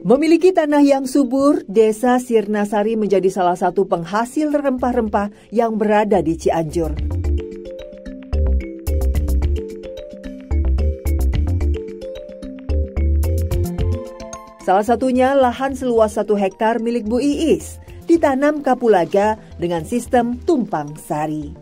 Memiliki tanah yang subur, Desa Sirnasari menjadi salah satu penghasil rempah-rempah yang berada di Cianjur. Salah satunya lahan seluas 1 hektar milik Bu Iis, ditanam kapulaga dengan sistem tumpang sari.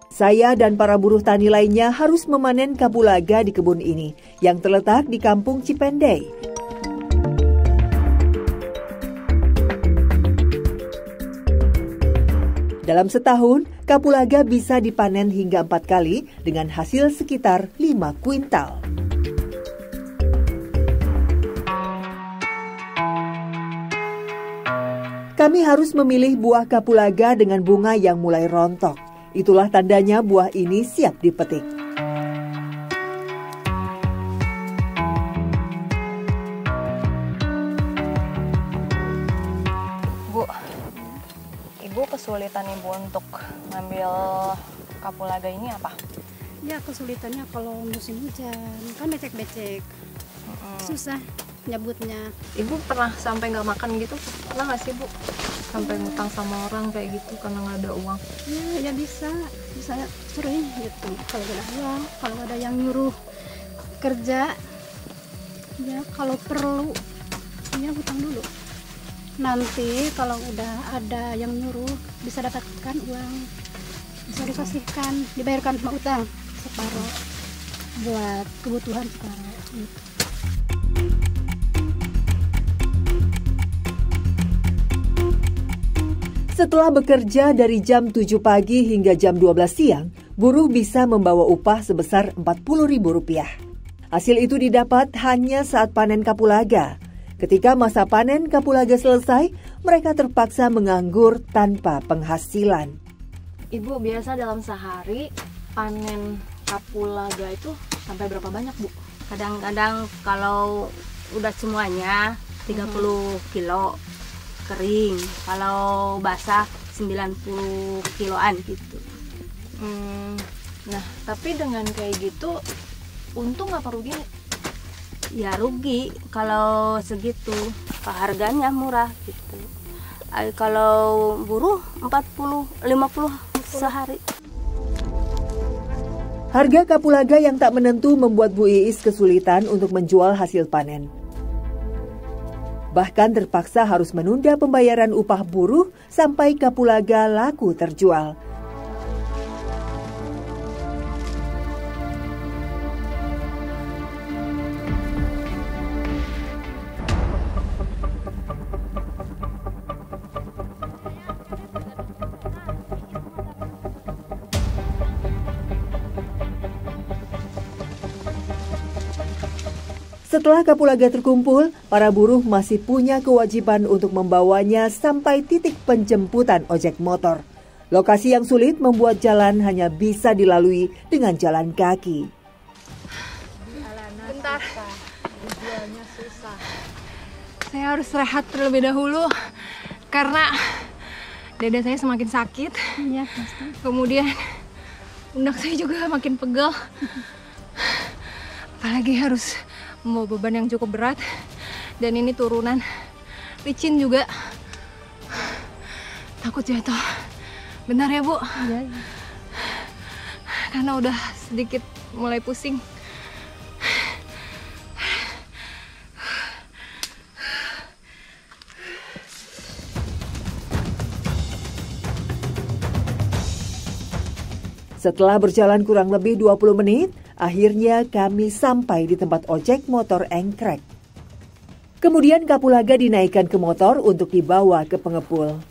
Saya dan para buruh tani lainnya harus memanen kapulaga di kebun ini yang terletak di Kampung Cipendei. Dalam setahun, kapulaga bisa dipanen hingga 4 kali dengan hasil sekitar 5 kuintal. Kami harus memilih buah kapulaga dengan bunga yang mulai rontok. Itulah tandanya buah ini siap dipetik. Bu, Ibu kesulitan Ibu untuk ngambil kapulaga ini apa? Ya kesulitannya kalau musim hujan, kan becek-becek, susah nyebutnya. Ibu pernah sampai nggak makan gitu? Pernah nggak sih Bu? Sampai ngutang sama orang kayak gitu karena nggak ada uang? Ya bisa sering gitu. Kalau ada uang, kalau ada yang nyuruh kerja, ya kalau perlu, ya hutang dulu. Nanti kalau udah ada yang nyuruh, bisa dapatkan uang, bisa dikasihkan, dibayarkan sama utang separuh buat kebutuhan separuh. Gitu. Setelah bekerja dari jam 7 pagi hingga jam 12 siang, buruh bisa membawa upah sebesar Rp40.000. Hasil itu didapat hanya saat panen kapulaga. Ketika masa panen kapulaga selesai, mereka terpaksa menganggur tanpa penghasilan. Ibu biasa dalam sehari panen kapulaga itu sampai berapa banyak Bu? Kadang-kadang kalau udah semuanya 30 kilo kering, kalau basah 90 kiloan gitu. Nah, tapi dengan kayak gitu untung apa rugi? Ya rugi kalau segitu, harganya murah gitu. Kalau buruh 40-50 sehari. Harga kapulaga yang tak menentu membuat Bu Iis kesulitan untuk menjual hasil panen. Bahkan terpaksa harus menunda pembayaran upah buruh sampai kapulaga laku terjual. Setelah kapulaga terkumpul, para buruh masih punya kewajiban untuk membawanya sampai titik penjemputan ojek motor. Lokasi yang sulit membuat jalan hanya bisa dilalui dengan jalan kaki. Bentar. Saya harus rehat terlebih dahulu karena dada saya semakin sakit. Ya, pasti. Kemudian pundak saya juga makin pegel. Apalagi harus membawa beban yang cukup berat, dan ini turunan licin juga, takut jatuh. Benar ya Bu? Ya. Karena udah sedikit mulai pusing. Setelah berjalan kurang lebih 20 menit, akhirnya kami sampai di tempat ojek motor engkrek. Kemudian kapulaga dinaikkan ke motor untuk dibawa ke pengepul.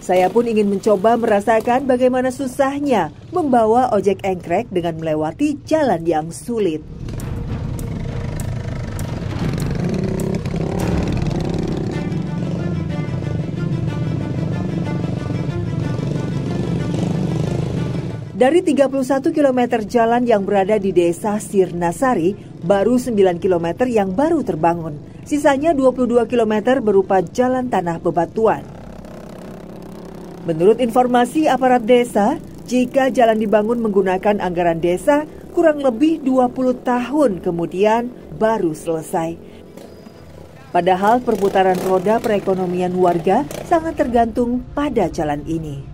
Saya pun ingin mencoba merasakan bagaimana susahnya membawa ojek engkrek dengan melewati jalan yang sulit. Dari 31 km jalan yang berada di Desa Sirnasari, baru 9 km yang baru terbangun. Sisanya 22 km berupa jalan tanah bebatuan. Menurut informasi aparat desa, jika jalan dibangun menggunakan anggaran desa, kurang lebih 20 tahun kemudian baru selesai. Padahal perputaran roda perekonomian warga sangat tergantung pada jalan ini.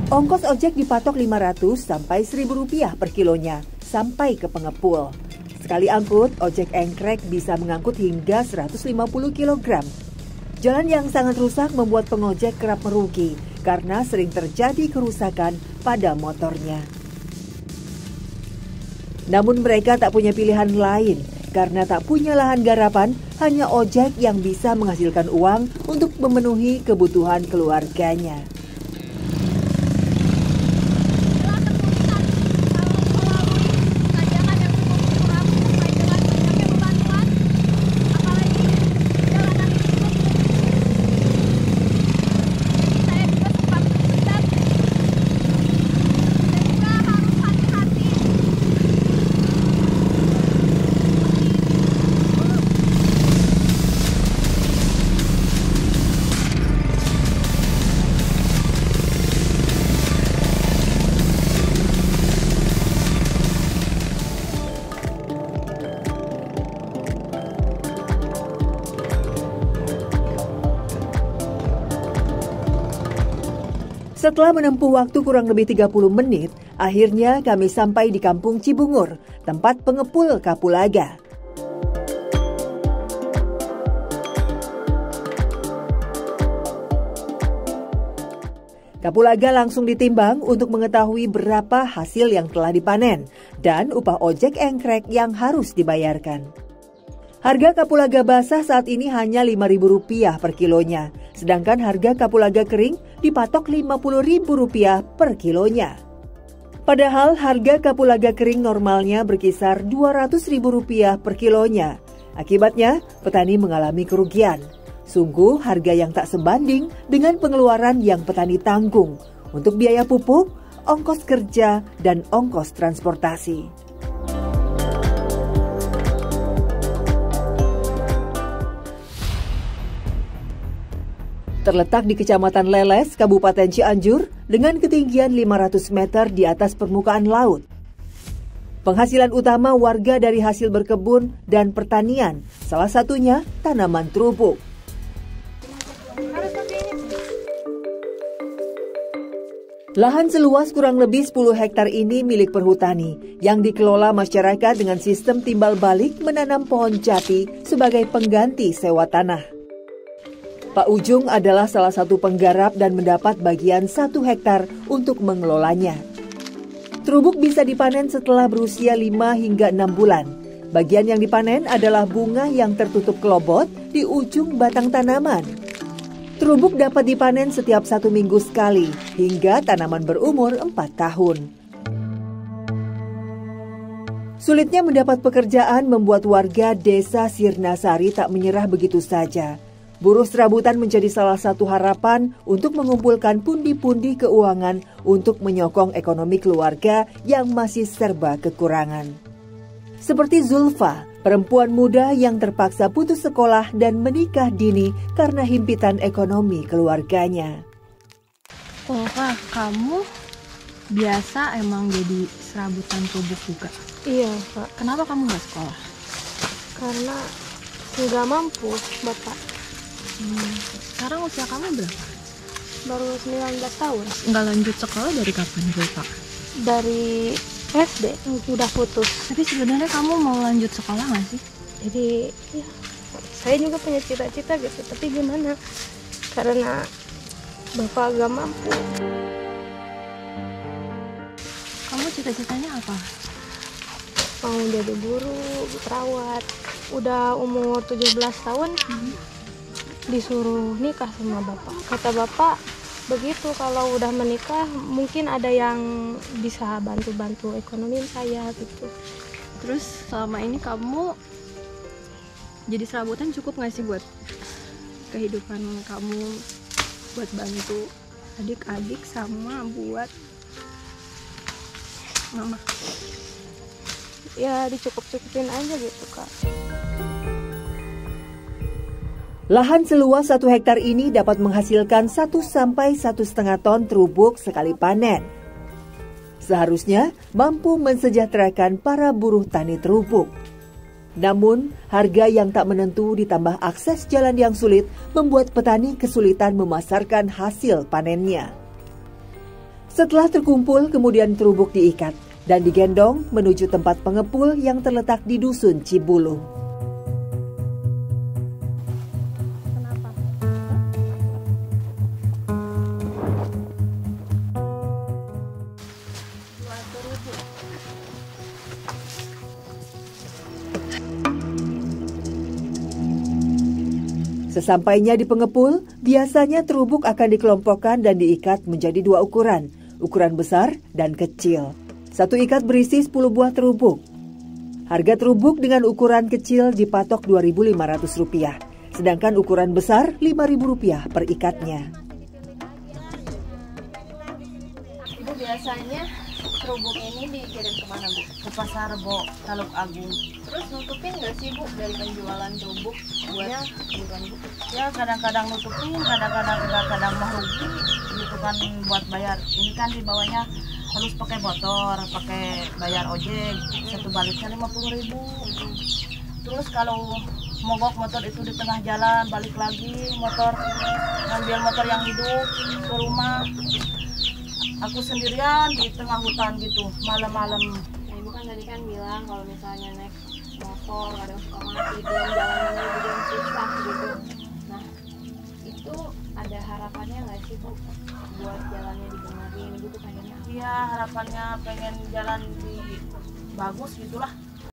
Ongkos ojek dipatok Rp500 sampai Rp1.000 per kilonya sampai ke pengepul. Sekali angkut, ojek engkrek bisa mengangkut hingga 150 kg. Jalan yang sangat rusak membuat pengojek kerap merugi karena sering terjadi kerusakan pada motornya. Namun mereka tak punya pilihan lain karena tak punya lahan garapan, hanya ojek yang bisa menghasilkan uang untuk memenuhi kebutuhan keluarganya. Setelah menempuh waktu kurang lebih 30 menit, akhirnya kami sampai di Kampung Cibungur, tempat pengepul kapulaga. Kapulaga langsung ditimbang untuk mengetahui berapa hasil yang telah dipanen dan upah ojek engkrek yang harus dibayarkan. Harga kapulaga basah saat ini hanya Rp5.000 per kilonya, sedangkan harga kapulaga kering dipatok Rp50.000 per kilonya. Padahal harga kapulaga kering normalnya berkisar Rp200.000 per kilonya. Akibatnya, petani mengalami kerugian. Sungguh harga yang tak sebanding dengan pengeluaran yang petani tanggung untuk biaya pupuk, ongkos kerja, dan ongkos transportasi. Terletak di Kecamatan Leles, Kabupaten Cianjur, dengan ketinggian 500 meter di atas permukaan laut. Penghasilan utama warga dari hasil berkebun dan pertanian, salah satunya tanaman terubuk. Lahan seluas kurang lebih 10 hektar ini milik perhutani yang dikelola masyarakat dengan sistem timbal balik menanam pohon jati sebagai pengganti sewa tanah. Pak Ujung adalah salah satu penggarap dan mendapat bagian 1 hektar untuk mengelolanya. Terubuk bisa dipanen setelah berusia 5 hingga 6 bulan. Bagian yang dipanen adalah bunga yang tertutup kelobot di ujung batang tanaman. Terubuk dapat dipanen setiap 1 minggu sekali hingga tanaman berumur 4 tahun. Sulitnya mendapat pekerjaan membuat warga Desa Sirnasari tak menyerah begitu saja. Buruh serabutan menjadi salah satu harapan untuk mengumpulkan pundi-pundi keuangan untuk menyokong ekonomi keluarga yang masih serba kekurangan. Seperti Zulfa, perempuan muda yang terpaksa putus sekolah dan menikah dini karena himpitan ekonomi keluarganya. Oh Kak, kamu biasa emang jadi serabutan terubuk juga? Iya Kak, Kenapa kamu nggak sekolah? karena nggak mampu Bapak. Sekarang usia kamu berapa? Baru 19 tahun. Nggak lanjut sekolah dari kapan, Pak? Dari SD udah putus. Tapi sebenarnya kamu mau lanjut sekolah nggak sih? Jadi ya, saya juga punya cita-cita gitu, tapi gimana? Karena bapak gak mampu. Kamu cita-citanya apa? Mau jadi guru, perawat. Udah umur 17 tahun disuruh nikah sama bapak. Kata bapak begitu, kalau udah menikah mungkin ada yang bisa bantu-bantu ekonomi saya gitu. Terus selama ini kamu jadi serabutan cukup nggak sih buat kehidupan kamu, buat bantu adik-adik sama buat mama? Ya dicukup-cukupin aja gitu Kak. Lahan seluas 1 hektar ini dapat menghasilkan 1 sampai 1,5 ton terubuk sekali panen. Seharusnya mampu mensejahterakan para buruh tani terubuk. Namun, harga yang tak menentu ditambah akses jalan yang sulit membuat petani kesulitan memasarkan hasil panennya. Setelah terkumpul, kemudian terubuk diikat dan digendong menuju tempat pengepul yang terletak di Dusun Cibulu. Sesampainya di pengepul, biasanya terubuk akan dikelompokkan dan diikat menjadi 2 ukuran, ukuran besar dan kecil. 1 ikat berisi 10 buah terubuk. Harga terubuk dengan ukuran kecil dipatok Rp2.500, sedangkan ukuran besar Rp5.000 per ikatnya. Ibu biasanya terubuk ini dikirim kemana Bu? Ke Pasar Rebo, Taluk Agung. Terus nutupin nggak sih Bu dari penjualan terubuk buat kebutuhan Bu? Ya kadang-kadang nutupin, kadang-kadang enggak, kadang mah rugi gitu kan buat bayar. Ini kan di bawahnya harus pakai motor, pakai bayar ojek, satu baliknya 50.000. Terus kalau mogok motor itu di tengah jalan, balik lagi motor, ngambil motor yang hidup ke rumah. Aku sendirian di tengah hutan gitu, malam-malam. Nah, Ibu kan tadi kan bilang kalau misalnya naik motor kadang suka mati, belum jalannya juga susah gitu. Nah, itu ada harapannya nggak sih Bu buat jalannya dibenerin? Ibu tuh pengennya apa? Iya, harapannya pengen jalan di bagus gitulah.